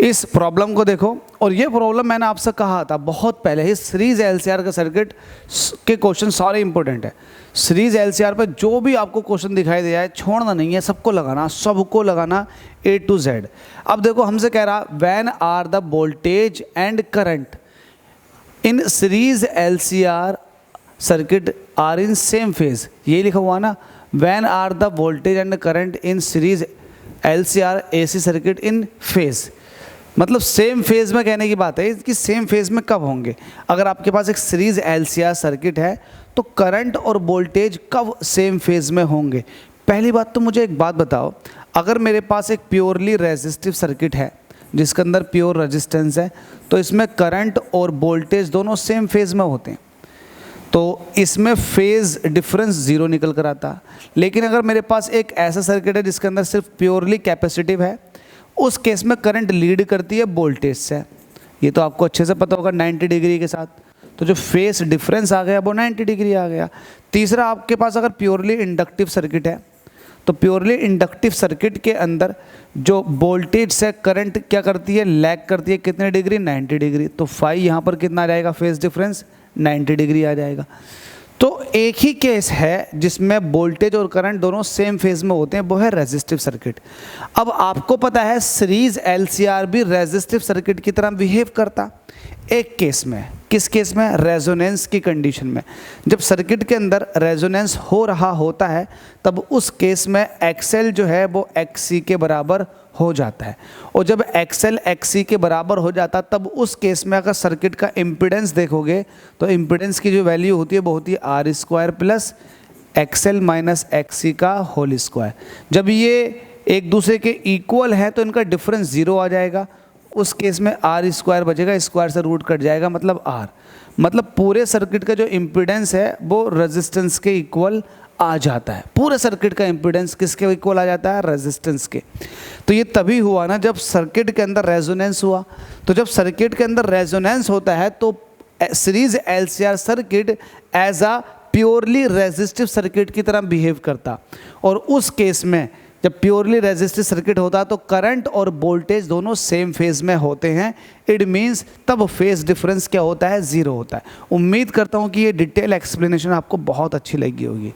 इस प्रॉब्लम को देखो, और ये प्रॉब्लम मैंने आपसे कहा था बहुत पहले ही, सीरीज एलसीआर का सर्किट के क्वेश्चन सारे इंपॉर्टेंट है। सीरीज एलसीआर पर जो भी आपको क्वेश्चन दिखाई दे जाए छोड़ना नहीं है, सबको लगाना A to Z। अब देखो हमसे कह रहा when are the voltage and current in series LCR circuit are in same phase, ये लिखा हुआ ना, when are the voltage and current in series LCR AC circuit in phase, मतलब सेम फेज में कहने की बात है कि सेम फेज में कब होंगे। अगर आपके पास एक सीरीज एलसीआर सर्किट है तो करंट और वोल्टेज कब सेम फेज में होंगे। पहली बात तो मुझे एक बात बताओ, अगर मेरे पास एक प्योरली रेजिस्टिव सर्किट है जिसके अंदर प्योर रेजिस्टेंस है, तो इसमें करंट और वोल्टेज दोनों सेम फेज में होते हैं, तो इसमें फेज डिफरेंस जीरो निकल कर आता। लेकिन अगर मेरे पास एक ऐसा सर्किट है जिसके अंदर सिर्फ प्योरली कैपेसिटिव है, उस केस में करंट लीड करती है वोल्टेज से, ये तो आपको अच्छे से पता होगा 90 डिग्री के साथ, तो जो फेज डिफरेंस आ गया वो 90 डिग्री आ गया। तीसरा, आपके पास अगर प्योरली इंडक्टिव सर्किट है, तो प्योरली इंडक्टिव सर्किट के अंदर जो वोल्टेज से करंट क्या करती है, लैग करती है कितने डिग्री, 90 डिग्री, तो फाई यहाँ पर कितना आ जाएगा, फेज डिफरेंस 90 डिग्री आ जाएगा। तो एक ही केस है जिसमें वोल्टेज और करंट दोनों सेम फेज में होते हैं, वो है रेजिस्टिव सर्किट। अब आपको पता है सीरीज एलसीआर भी रेजिस्टिव सर्किट की तरह बिहेव करता एक केस में। किस केस में, रेजोनेंस की कंडीशन में। जब सर्किट के अंदर रेजोनेंस हो रहा होता है तब उस केस में एक्सएल जो है वो एक्ससी के बराबर हो जाता है, और जब एक्सएल एक्ससी के बराबर हो जाता तब उस केस में अगर सर्किट का इम्पीडेंस देखोगे तो इम्पीडेंस की जो वैल्यू होती है वो होती है R square plus XL minus XC का होल स्क्वायर। जब ये एक दूसरे के इक्वल है तो इनका डिफरेंस जीरो आ जाएगा, उस केस में आर स्क्वायर बचेगा, स्क्वायर से रूट कट जाएगा, मतलब आर, मतलब पूरे सर्किट का जो इम्पीडेंस है वो रेजिस्टेंस के इक्वल आ जाता है। पूरे सर्किट का इम्पीडेंस किसके इक्वल आ जाता है, रेजिस्टेंस के। तो ये तभी हुआ ना जब सर्किट के अंदर रेजोनेंस हुआ। तो जब सर्किट के अंदर रेजोनेंस होता है तो series LCR circuit as a purely resistive circuit की तरह बिहेव करता, और उस केस में जब प्योरली रेजिस्टिव सर्किट होता है तो करंट और वोल्टेज दोनों सेम फेज में होते हैं। इट मीन्स तब फेज डिफरेंस क्या होता है, जीरो होता है। उम्मीद करता हूँ कि ये डिटेल एक्सप्लेनेशन आपको बहुत अच्छी लगी होगी।